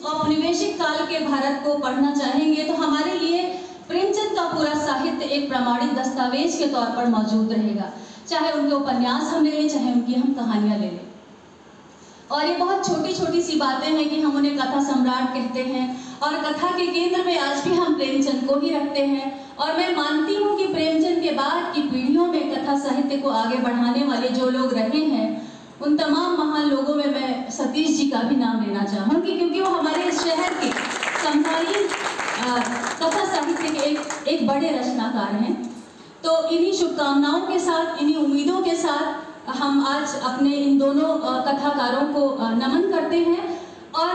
औपनिवेशिक काल के भारत को पढ़ना चाहेंगे तो हमारे लिए प्रेमचंद का पूरा साहित्य एक प्रमाणित दस्तावेज के तौर पर मौजूद रहेगा। चाहे उनके उपन्यास हम ले लें, चाहे उनकी हम कहानियां ले लें। और ये बहुत छोटी छोटी सी बातें हैं कि हम उन्हें कथा सम्राट कहते हैं और कथा के केंद्र में आज भी हम प्रेमचंद को ही रखते हैं। और मैं मानती हूँ कि प्रेमचंद के बाद की पीढ़ियों में कथा साहित्य को आगे बढ़ाने वाले जो लोग रहे हैं, उन तमाम महान लोगों में मैं सतीश जी का भी नाम लेना चाहूँगी, क्योंकि वो हमारे इस शहर के समकालीन कथा साहित्य के एक बड़े रचनाकार हैं। तो इन्हीं शुभकामनाओं के साथ, इन्हीं उम्मीदों के साथ हम आज अपने इन दोनों कथाकारों को नमन करते हैं। और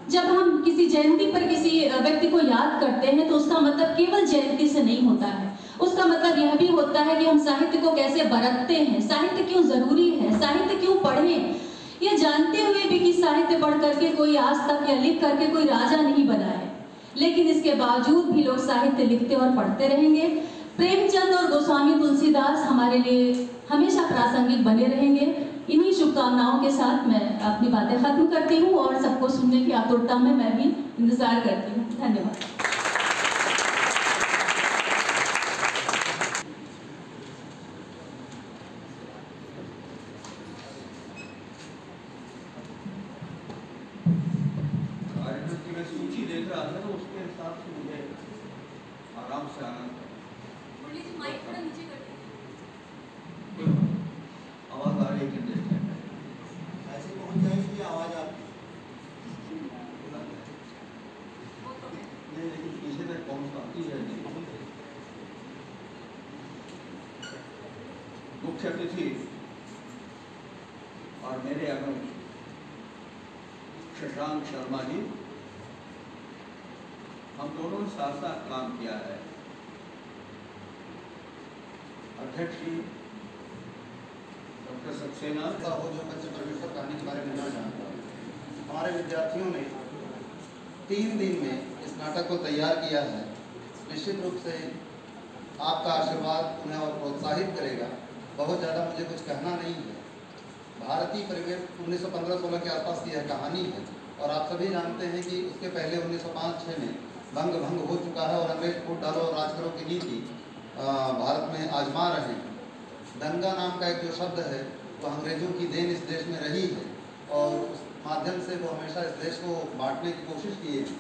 जब हम किसी जयंती पर किसी व्यक्ति को याद करते हैं तो उसका मतलब केवल जयंती से नहीं होता है। उसका मतलब यह भी होता है कि हम साहित्य को कैसे बरतते हैं, साहित्य क्यों जरूरी है, साहित्य क्यों पढ़ें, यह जानते हुए भी कि साहित्य पढ़ करके कोई आज तक या लिख करके कोई राजा नहीं बना है, लेकिन इसके बावजूद भी लोग साहित्य लिखते और पढ़ते रहेंगे। प्रेमचंद और गोस्वामी तुलसीदास हमारे लिए हमेशा प्रासंगिक बने रहेंगे। इन्हीं शुभकामनाओं के साथ मैं अपनी बातें खत्म करती हूँ और सबको सुनने की आतुरता में मैं भी इंतजार करती हूँ। धन्यवाद। मैं सूची देख रहा था तो उसके हिसाब से मुझे आराम से आना था। माइक थोड़ा नीचे कर आवाज आ रही है, ऐसे पहुंच जाएगी आवाज आपकी। नहीं, लेकिन पीछे तक पहुंचाती है। मुख्य अतिथि और मेरे अनुज शशांक शर्मा जी, हम दोनों ने साथ साथ काम किया है। अध्यक्ष जी डॉक्टर सक्सेना हो जो पंच परमेश्वर कहानी के बारे में जानना चाहता हूँ। हमारे विद्यार्थियों ने 3 दिन में इस नाटक को तैयार किया है। निश्चित रूप से आपका आशीर्वाद उन्हें और प्रोत्साहित करेगा। बहुत ज़्यादा मुझे कुछ कहना नहीं है। भारतीय परिवेश 1915-16 के आसपास की यह कहानी है और आप सभी जानते हैं कि उसके पहले 1905-06 में भंग हो चुका है और अंग्रेज फूट डालो और राज करो की नीति भारत में आजमा रहे हैं। दंगा नाम का एक जो शब्द है वो अंग्रेजों की देन इस देश में रही है और उस माध्यम से वो हमेशा इस देश को बांटने की कोशिश किए हैं।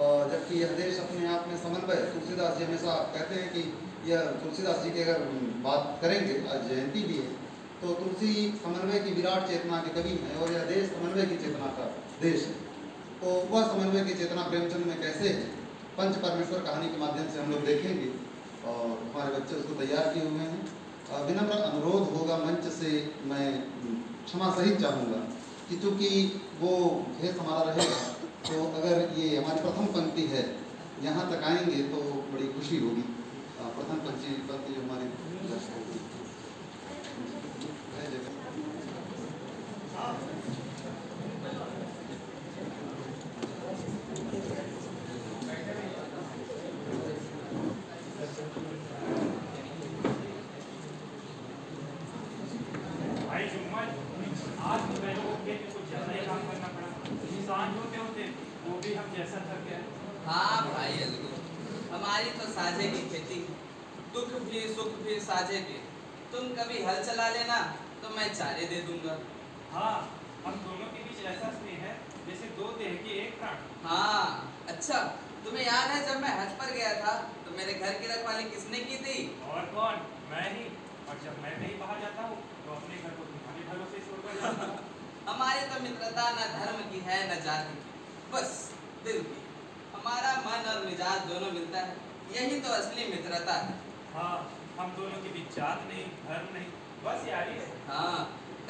और जबकि यह देश अपने आप में समन्वय, तुलसीदास जी हमेशा कहते हैं कि यह तुलसीदास जी की अगर बात करेंगे, आज जयंती भी है, तो तुलसी समन्वय की विराट चेतना के कवि हैं और यह देश समन्वय की चेतना का देश है। तो वह समन्वय की चेतना प्रेमचंद में कैसे है, पंच परमेश्वर कहानी के माध्यम से हम लोग देखेंगे और हमारे बच्चे उसको तैयार किए हुए हैं। विनम्र अनुरोध होगा मंच से, मैं क्षमा सहित चाहूँगा कि चूँकि वो खेत हमारा रहेगा तो अगर ये हमारी प्रथम पंक्ति है यहाँ तक आएंगे तो बड़ी खुशी होगी। प्रथम पंक्ति जो हमारी होगी। आज तो मैं लोगों के कुछ ज़्यादा ही काम करना पड़ा। किसान होते होते वो भी हम जैसा थक गए। हाँ भाई अलगू, हमारी तो साझे की खेती, दुख भी सुख भी साझे के। तुम कभी हल चला लेना तो मैं चारे दे दूंगा। हाँ, हम दोनों के बीच ऐसा स्नेह है जैसे 2 देह के 1 प्राण। हाँ अच्छा, तुम्हें याद है जब मैं हज पर गया था तो मेरे घर की रखवाली किसने की थी? और कौन? मैं ही। और जब मैं कहीं बाहर जाता हूँ तो अपने घर को तुम्हारे भरोसे छोड़कर जाता हूँ। हमारी तो मित्रता न धर्म की है न जाति की, बस दिल की। हमारा मन और मिजाज दोनों मिलता है, यही तो असली मित्रता है। हाँ, हम दोनों के बीच जात नहीं, धर्म नहीं, बस यारी है। हाँ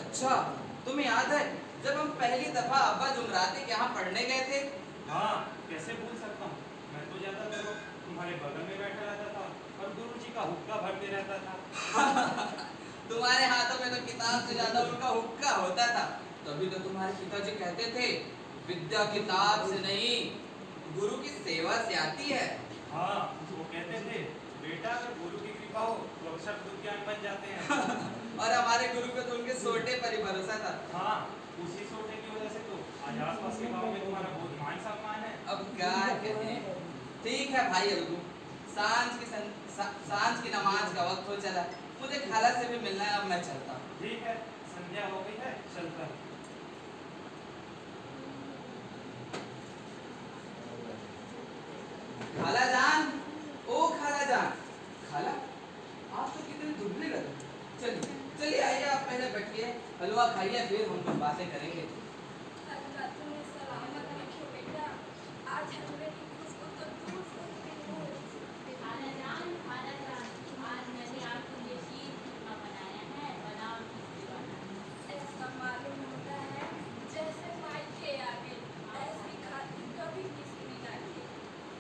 अच्छा, तुम्हें याद है जब हम पहली दफा अब्बा जुमराती के यहाँ पढ़ने गए थे? हाँ, कैसे भूल सकता हूँ। मैं तो ज्यादातर तुम्हारे बगल में बैठा रहता था और गुरुजी का हुक्का भरते रहता था। तुम्हारे हाथों में तो किताब से ज्यादा उनका हुक्का होता था। तभी तो तुम्हारे पिताजी कहते थे विद्या किताब से नहीं गुरु की सेवा से आती है। हाँ, वो कहते थे बेटा अगर गुरु की कृपा हो तो अक्षर विज्ञान बन जाते हैं। और हमारे गुरु को तो उनके सोटे पर ही भरोसा था। हाँ, उसी सोटे की वजह से तो आज आसपास के गाँव में तुम्हारा बहुत क्या कहें। ठीक है भाई अल्लू, सांझ की नमाज का वक्त हो चला, मुझे खाला से भी मिलना है, अब मैं चलता हूँ। ठीक है, संध्या हो गई है, चलता हूँ। खाला जान, ओ खाला जान, खाला आप तो कितने दुबले लग रहे। चलिए चलिए आइए, आप पहले बैठिए, हलवा खाइए, फिर हम कुछ बातें करेंगे।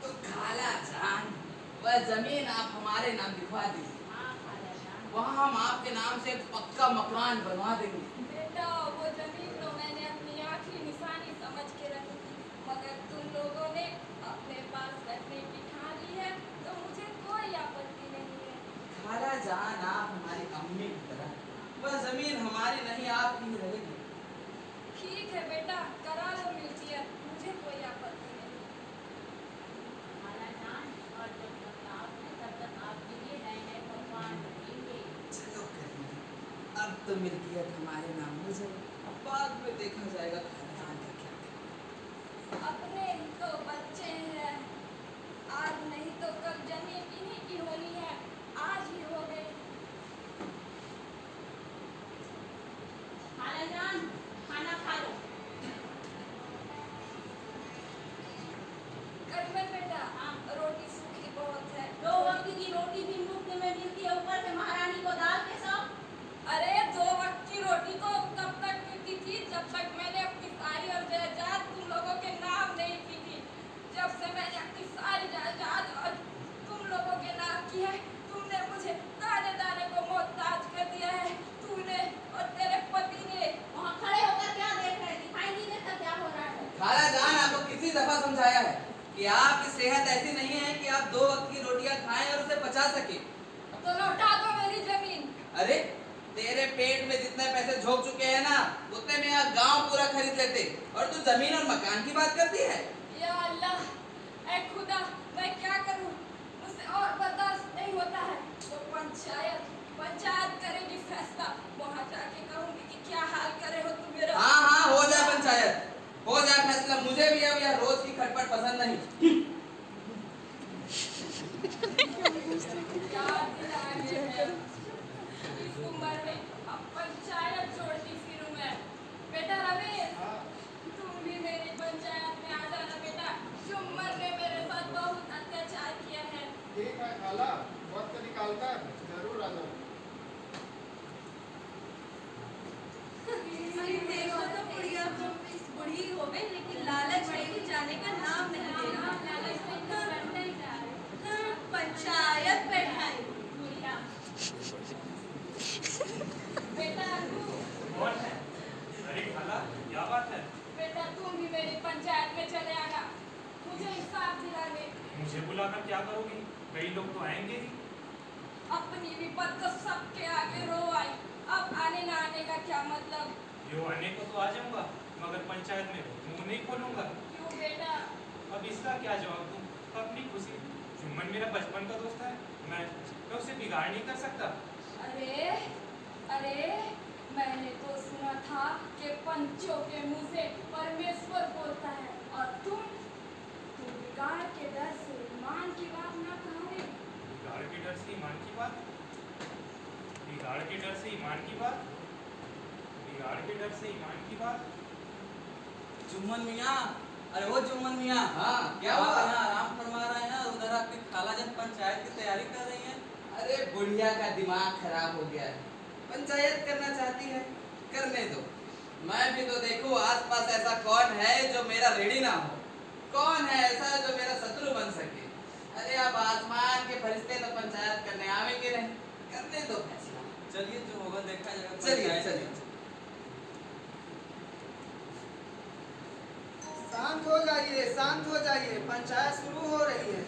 तो खाला जान, वह जमीन आप हमारे नाम लिखवा दीजिए, वहाँ हम आपके नाम से एक पक्का मकान बनवा देंगे। बेटा वो जमीन तो मैंने अपनी आखिरी निशानी समझ के रखी थी, मगर तुम लोगों ने अपने पास रखने की ठान ली है, तो मुझे कोई आपत्ति नहीं है। खाला जान, आप हमारी अम्मी की तरह, वह जमीन हमारी नहीं आपकी ही रहेगी। ठीक है बेटा, करा लो मिल्कियत, मुझे कोई आपत्ति नहीं। चलो करीम, अब तो मिल्कियत हमारे नाम हो जाए, अब बाद में देखा जाएगा खाला जान का क्या करना। अपने ही तो बच्चे हैं, आज नहीं तो कल जमीन इन्हीं की होनी है, आज ही हो गई। खाना खा लो। करीमन बेटा, रोटी सूखी बहुत है। 2 वक्त की रोटी भी मुफ्त में मिलती है, ऊपर से महारानी को दाल के साथ। अरे 2 वक्त की रोटी तो तब तक मिलती थी जब तक मैंने अपनी सारी और जायदाद तुम लोगों के नाम नहीं की थी। जब से मैंने अपनी सारी जायदाद और तुम लोगों के नाम की है, तुमने मुझे दाने दाने को मोहताज कर दिया है। तूने और तेरे पति ने। वहाँ खड़े होकर क्या देख रहे हैं? दिखाई नहीं देता क्या हो रहा है? खाला जान, आपको कितनी दफा समझाया है कि आपकी सेहत ऐसी नहीं है कि आप 2 वक्त की रोटियां खाएं और उसे पचा सके। तो लौटा दो मेरी जमीन। अरे तेरे पेट में जितने पैसे झोंक चुके हैं ना, उतने में यहाँ गांव पूरा खरीद लेते, और तू जमीन और मकान की बात करती है। या अल्लाह, ऐ खुदा, मैं क्या करूं? मुझसे और बर्दाश्त नहीं होता है। तो पंचायत करेगी फैसला, वहाँ जाके कहूंगी कि क्या हाल करे हो तुम मेरा। हाँ हाँ, हो जाए पंचायत, हो जाए फैसला। मुझे भी अब यह रोज की खटपट पसंद नहीं। याद दिला के है, इस उम्र में अब पंचायत छोड़ती फिरूं मैं। बेटा रमेश, तुम भी मेरी पंचायत में आ जाना बेटा। जुम्मन ने मेरे साथ बहुत अत्याचार किया है। ठीक है खाला, वक्त निकालकर जरूर आ जाओ। देखो तो बुढ़िया तो बुढ़ी हो गई, लेकिन लालच बढ़ेगी जाने का नाम नहीं ले रहा। पंचायत बैठाई। बेटा कौन है? अरे खाला, क्या बात है? बेटा तुम भी मेरी पंचायत में चले आना, मुझे हिसाब दिलाने। मुझे बुलाकर क्या करोगी? कई लोग तो आएंगे ही। अपनी विपद तो सबके आगे रो आई, अब आने ना आने का क्या मतलब? यो आने को तो आ जाऊंगा, मगर पंचायत में मुंह नहीं खोलूंगा। क्यों बेटा? अब इसका क्या जवाब दूं? अपनी खुशी, जुम्मन मेरा बचपन का दोस्त है, मैं उसे बिगाड़ नहीं कर सकता। अरे अरे, मैंने तो सुना था कि पंचों के मुंह से परमेश्वर बोलता है, और तुम बिगाड़ के डर से ईमान की बात ना कहोगे। बिगाड़ के डर से ईमान की बात? बिगाड़ के डर से ईमान की बात? बिगाड़ के डर से ईमान की बात? जुम्मन मियाँ, अरे वो जुम्मन मियाँ, हाँ क्या हुआ? यहाँ आराम फरमा रहे हैं, उधर आपकी खाला जन पंचायत की तैयारी कर रही है। अरे बुढ़िया का दिमाग खराब हो गया है, पंचायत करना चाहती है, करने दो। मैं भी तो देखूं आसपास ऐसा कौन है जो मेरा रेडी ना हो, कौन है ऐसा जो मेरा शत्रु बन सके। अरे अब आसमान के फरिश्ते तो पंचायत करने आवेंगे नहीं, करने दो फैसला। चलिए जो होगा देखा जाएगा। चलिए चलिए। शांत हो जाइए, शांत हो जाइए, पंचायत शुरू हो रही है।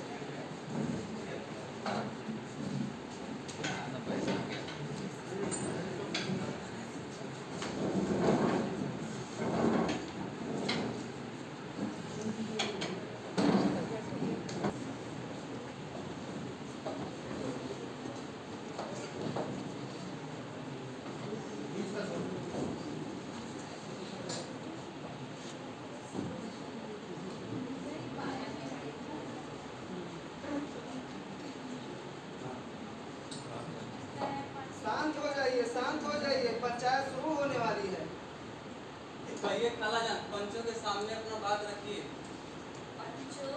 सामने अपना बात रखिए। पंचो,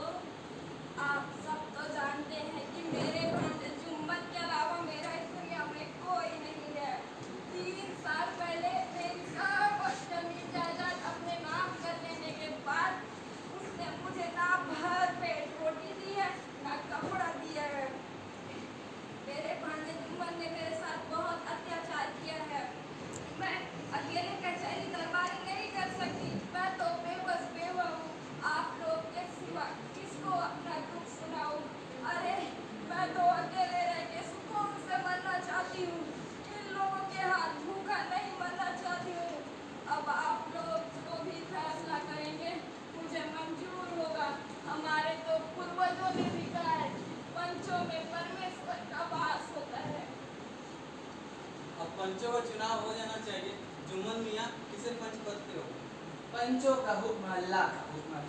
आप सब तो जानते हैं कि मेरे भांजे जुम्मन के अलावा मेरा इस दुनिया में कोई नहीं है। 3 साल पहले मेरी सब जमीन जायदाद अपने नाम कर लेने के बाद उसने मुझे ना भर पेट रोटी दी है, ना कपड़ा दिया है। मेरे भांजे जुम्मन ने मेरे साथ बहुत अत्याचार किया है। मैं अकेले कचहरी दरबारी नहीं कर सकती, मैं तो बेबस बेवा हूँ। आप लोग के सिवा किसको अपना दुख सुनाऊं? अरे मैं तो अकेले रह के सुकून से मरना चाहती हूँ। इन लोगों के हाथ भूखा नहीं मरना चाहती हूँ। अब आप लोग जो भी फैसला करेंगे मुझे मंजूर होगा। हमारे तो पूर्वजों ने भी कहा है, पंचों में परमेश्वर का वास होता है। अब पंचों का चुनाव हो जाना चाहिए। जुम्मन मियाँ किसे पंच पदते हो? पंचों का हुक्म अल्लाह का हुक्म।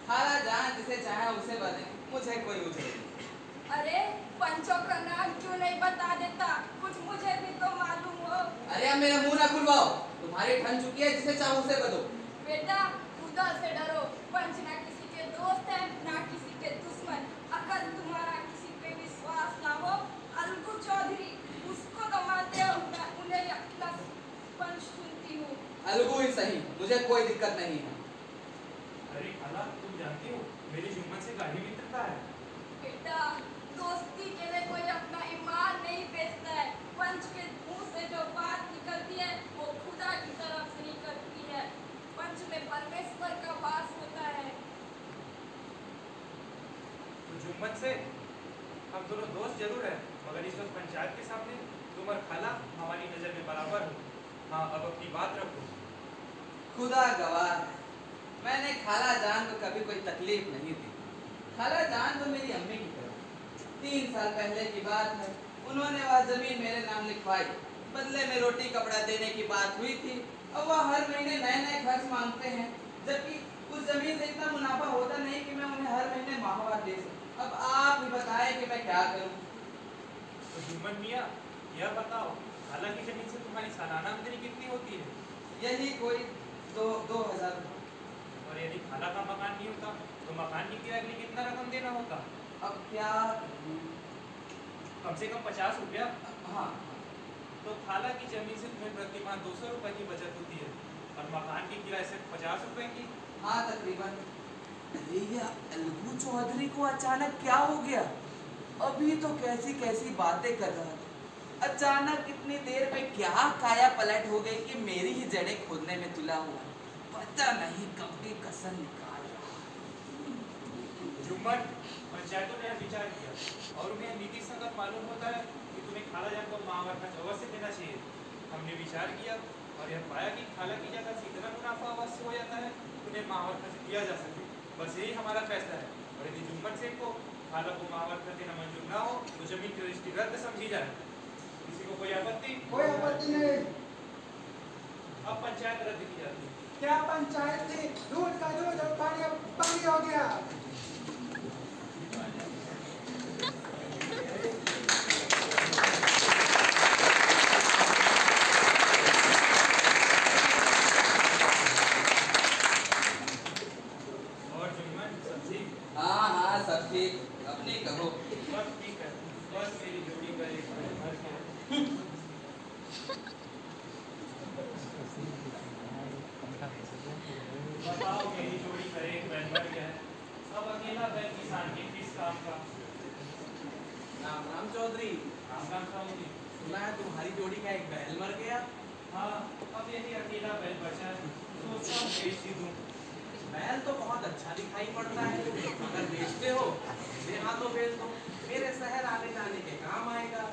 खाला जान जिसे चाहे उसे बने, मुझे कोई उसे नहीं। अरे पंचों का नाम क्यों नहीं बता देता? कुछ मुझे भी तो मालूम हो। अरे अब मेरा मुंह ना खुलवाओ। तुम्हारी ठन चुकी है, जिसे चाहो उसे बदो। बेटा खुदा से डरो। पंच ना किसी के दोस्त है, ना किसी के दुश्मन। अगर तुम्हारा किसी पे विश्वास ना हो, अलगू चौधरी उसको तो मानते हो, मैं उन्हें अपना पंच चुनती हूँ। अलगू ही सही, मुझे कोई दिक्कत नहीं है। अरे खाला, तुम जानती हो मेरी जुम्मन से गाढ़ी मित्रता है। बेटा दोस्ती के लिए कोई अपना ईमान नहीं बेचता है। पंच के मुंह से जो बात निकलती है वो खुदा की तरफ से निकलती है। पंच में परमेश्वर का वास होता है। तो जुम्मन से हम दोनों दोस्त जरूर हैं, मगर इस वक्त पंचायत के सामने तुम और खाला हमारी नजर में बराबर हो। हाँ, अब अपनी बात रखो। खुदा गवाह है, मैंने खाला जान को कभी कोई तकलीफ नहीं दी। खाला जान तो मेरी अम्मी की तरह। 3 साल पहले की बात है, उन्होंने वह जमीन मेरे नाम लिखवाई। बदले में रोटी कपड़ा देने की बात हुई थी। अब वह हर महीने नए नए खर्च मांगते हैं, जबकि उस जमीन से इतना मुनाफा होता नहीं कि मैं उन्हें हर महीने माहवार दे सकूं। अब आप ही बताएं कि मैं क्या करूं। तो जुम्मन मियाँ, यह बताओ खाला की जमीन से तुम्हारी सालाना आमदनी कितनी होती है? यही कोई 2,000। और यदि खाला का मकान नहीं होता तो मकान की किराए के लिए कितना रकम देना होता? अब क्या? कम से कम 50 रुपया। हाँ। तो खाला की जमीन से तुम्हें प्रति माह 200 रुपए की बचत होती है और मकान की किराए सिर्फ 50 रुपए की। हाँ तकरीबन। अरे ये अलगू चौधरी को अचानक क्या हो गया? अभी तो कैसी कैसी बातें कर रहा था, अचानक इतनी देर में क्या काया पलट हो गई कि मेरी ही जड़ें खोदने में तुला हुआ। पता नहीं कब की कसम निकाल रहा। जुम्मन, पंचायतों ने यह विचार किया और उन्हें नीति संगत मालूम होता है कि तुम्हें खाला जान को माहवार खर्च अवश्य देना चाहिए। हमने विचार किया और यह पाया कि खाला की जगह से इतना मुनाफा अवश्य हो जाता है उन्हें माहवार खर्च दिया जा सके। बस यही हमारा फैसला है। और यदि जुम्मन सेठ को खाला को माहवार खर्च देना मंजूर ना हो तो जमीन की रजिस्ट्री रद्द समझी जाए। किसी को कोई आपत्ति? कोई आपत्ति नहीं। अब पंचायत रद्द की जाती है। क्या पंचायत थी? दूध का दूध और पानी का पानी हो गया। और जुम्मन सब ठीक? हाँ हाँ सब ठीक, अपनी कहो। बस ठीक है, बस मेरी जोड़ी का एक भर के बताओ मेरी जोड़ी का एक बैल मर गया है। अब अकेला बैल किसान के किस काम का? राम राम चौधरी। राम राम साहू। सुना है तुम्हारी जोड़ी का एक बैल मर गया? हाँ, अब यही अकेला बैल बचा है, सोचता हूँ बेच ही दूँ। बैल तो बहुत अच्छा दिखाई पड़ता है, अगर बेचते हो मेरे हाथों बेच दो, मेरे शहर आने जाने के काम आएगा।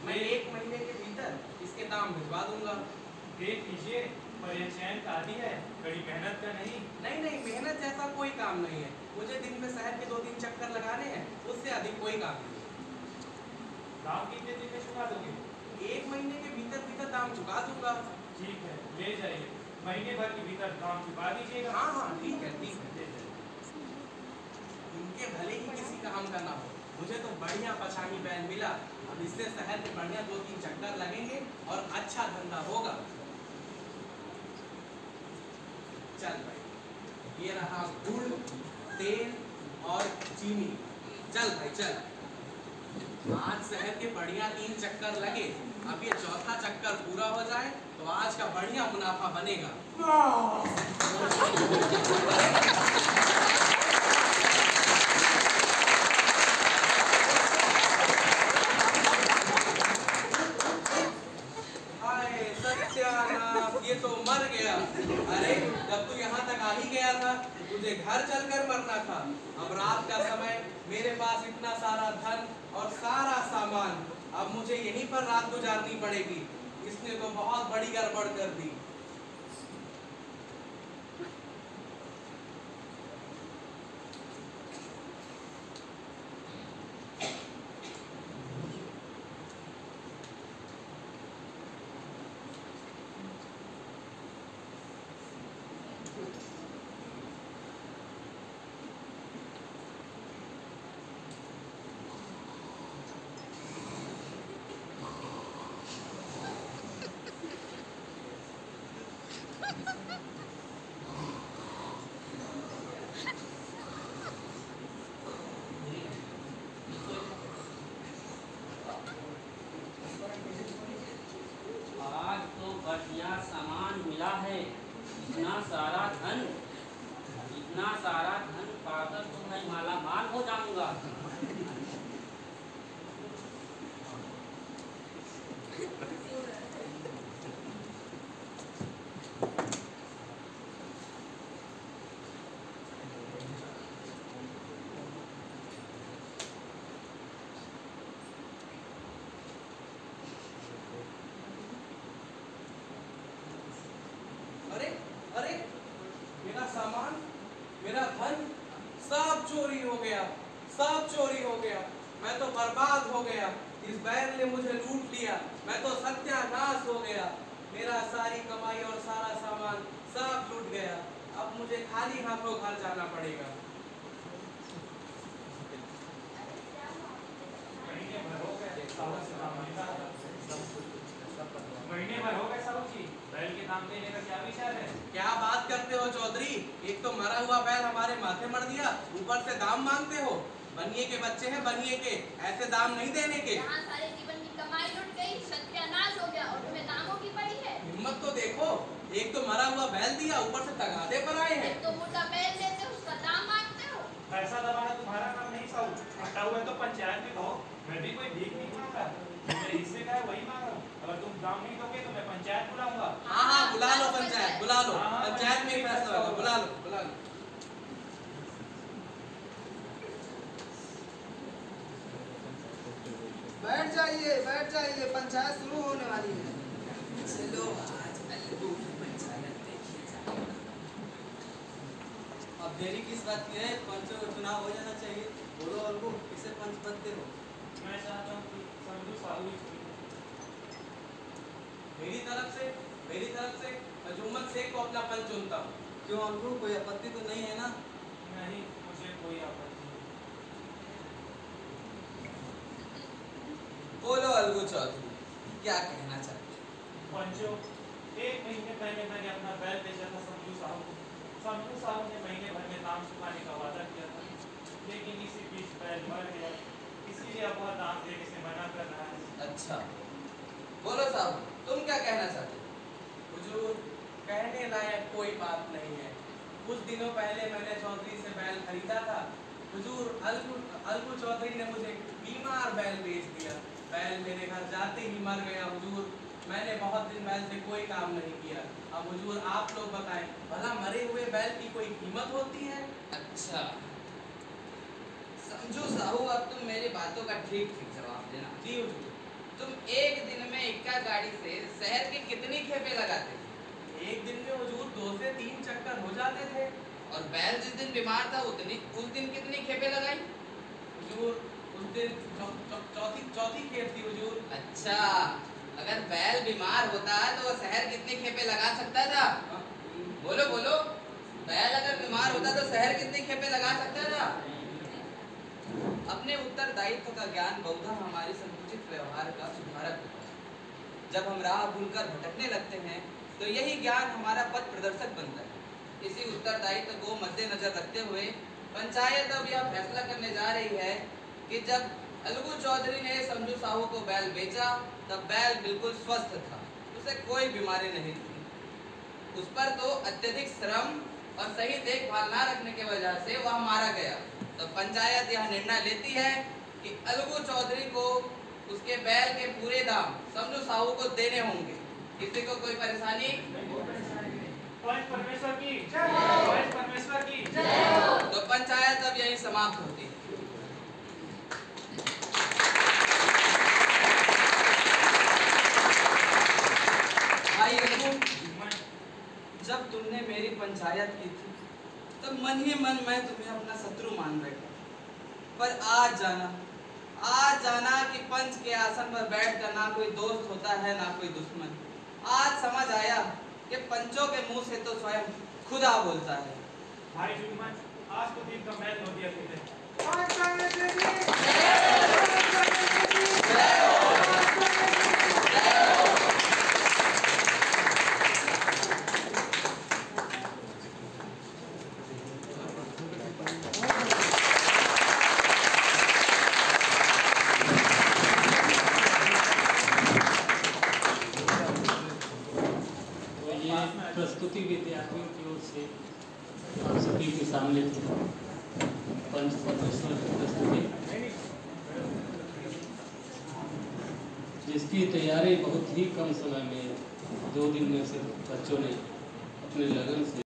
मैं 1 महीने के भीतर इसके दाम भिजवा दूंगा। देख लीजिए, पर यह चैन का आदि है, बड़ी मेहनत का नहीं। नहीं नहीं, मेहनत जैसा कोई काम नहीं है। मुझे दिन में शहर के 2-3 चक्कर लगाने हैं, उससे अधिक कोई काम नहीं है। दाम कितने दिन में चुका दोगे? 1 महीने के भीतर भीतर दाम चुका दूंगा। ठीक है, ले जाइए। महीने भर के भीतर दाम चुका दीजिएगा। हाँ हाँ ठीक है ठीक है। इनके भले ही किसी काम का ना हो, मुझे तो बढ़िया पछानी बैल मिला। अब इससे शहर में बढ़िया 2-3 चक्कर लगेंगे और अच्छा धंधा होगा। चल भाई। ये रहा गुड़, तेल और चीनी। चल भाई चल, आज शहर के बढ़िया 3 चक्कर लगे, अब ये चौथा चक्कर पूरा हो जाए तो आज का बढ़िया मुनाफा बनेगा। सत्यानाश, ये तो मर गया। अरे जब तू यहाँ तक आ ही गया था, तुझे घर चलकर मरना था। अब रात का समय, मेरे पास इतना सारा धन और सारा सामान, अब मुझे यहीं पर रात गुजारनी पड़ेगी। इसने तो बहुत बड़ी गड़बड़ कर दी। बढ़िया सामान मिला है, इतना सारा धन पाकर तो मैं माला माल हो जाऊंगा। अरे मेरा सामान, मेरा धन सब चोरी हो गया, सब चोरी हो गया। मैं तो बर्बाद हो गया, इस बैल ने मुझे लूट लिया, मैं तो सत्यानाश हो गया। मेरा सारी कमाई और सारा सामान सब लूट गया। अब मुझे खाली हाथों घर जाना पड़ेगा। महीने भर हो गए साहू जी, बैल के दाम देने का क्या विचार है? क्या बात करते हो चौधरी, एक तो मरा हुआ बैल हमारे माथे मर दिया, ऊपर से दाम मांगते हो। बनिए के बच्चे हैं, बनिए के, ऐसे दाम नहीं देने के। यहाँ सारे जीवन की कमाई लुट गई, सत्यानाश हो गया और तुम्हें दामों की पड़ी है। हिम्मत तो देखो, एक तो मरा हुआ बैल दिया, ऊपर से तगादे पर आए हैं। एक तो मुर्गा बैल लेते हो, उसका दाम मांगते हो। पैसा दबाना तुम्हारा काम नहीं साहू, हटा हुआ है तो पंचायत में कहो। मैं भी कोई भीख नहीं मांगा, मैं इससे कहा वही मांग रहा हूँ। अगर तुम दाम नहीं दोगे तो मैं पंचायत बुलाऊंगा। हाँ बुला लो पंचायत, बुला लो, पंचायत में ही फैसला होगा, बुला लो बुला लो। बैठ जाइए, पंचायत शुरू होने वाली है। चलो आज अलगू की पंचायत देखी जाए। अब देरी किस बात की है, पंचों का चुनाव हो जाना चाहिए। बोलो अलगू, किसे पंच बनते हो? मैं चाहता हूँ कि समझू साहू ही चुने। मेरी तरफ से अजूमत शेख को अपना पंच चुनता हूँ। क्यों अलगू, कोई आपत्ति तो नहीं है ना? नहीं, मुझे कोई आपत्ति नहीं। बोलो अलगू चौधरी, क्या कहना चाहते हो? पंचो, 1 महीने पहले मैंने अपना बैल बेचा था समझू साहू को। समझू साहू ने महीने भर में दाम चुकाने का वादा किया था, लेकिन इसी बीच बैल मर गया, इसीलिए अब वह दाम देने से मना कर रहा है। अच्छा, बोलो साहब, तुम क्या कहना चाहते हो? हुजूर, कहने लायक कोई बात नहीं है। कुछ दिनों पहले मैंने चौधरी से बैल खरीदा था। हुजूर, अलगू चौधरी ने मुझे बीमार बैल बेच दिया। बैल मेरे घर जाते ही मर गया। हुजूर, मैंने बहुत दिन बैल से कोई काम नहीं किया। अब हुजूर आप लोग बताएं, भला मरे हुए बैल की कोई कीमत होती है? अच्छा समझो साहू, अब तुम मेरी बातों का ठीक जवाब देना। जी हुजूर। तुम एक दिन में इक्का गाड़ी से शहर के कितनी खेपे लगाते थे? एक दिन में हुजूर 2 से 3 चक्कर हो जाते थे। और बैल जिस दिन बीमार था उस दिन कितनी खेपे लगाई? हुजूर, उस दिन चौथी खेप थी हुजूर। अच्छा, अगर बैल बीमार होता है तो वो शहर कितनी खेपे लगा सकता था? बोलो बोलो, बैल अगर बीमार होता तो शहर कितनी खेपे लगा सकता था? अपने उत्तरदायित्व का ज्ञान बहुधा हमारे संकुचित व्यवहार का सुधारक होता है। जब हम राह भूलकर भटकने लगते हैं तो यही ज्ञान हमारा पथ प्रदर्शक बनता है। इसी उत्तरदायित्व को मद्देनजर रखते हुए पंचायत अब यह फैसला करने जा रही है कि जब अलगू चौधरी ने समझू साहू को बैल बेचा तब बैल बिल्कुल स्वस्थ था, उसे कोई बीमारी नहीं थी। उस पर तो अत्यधिक श्रम और सही देखभाल न रखने की वजह से वह मारा गया। तो पंचायत यह निर्णय लेती है कि अलगू चौधरी को उसके बैल के पूरे दाम समझू साहू को देने होंगे। किसी को कोई परेशानी? परमेश्वर की जय, परमेश्वर की जय। तो पंचायत अब यही समाप्त होती है। भाई अलगू, जब तुमने मेरी पंचायत की थी तब मन ही मन मैं तुम्हें अपना शत्रु मान बैठा, पर आज जाना कि पंच के आसन पर बैठकर ना कोई दोस्त होता है ना कोई दुश्मन। आज समझ आया कि पंचों के मुंह से तो स्वयं खुदा बोलता है। भाई जुम्मन, आज तो दिन का मैच हो गया तुझे। प्रस्तुति विद्यार्थियों की ओर से आप सभी के सामने थी पंच परमेश्वर की प्रस्तुति, जिसकी तैयारी बहुत ही कम समय में 2 दिन में से बच्चों ने अपने लगन से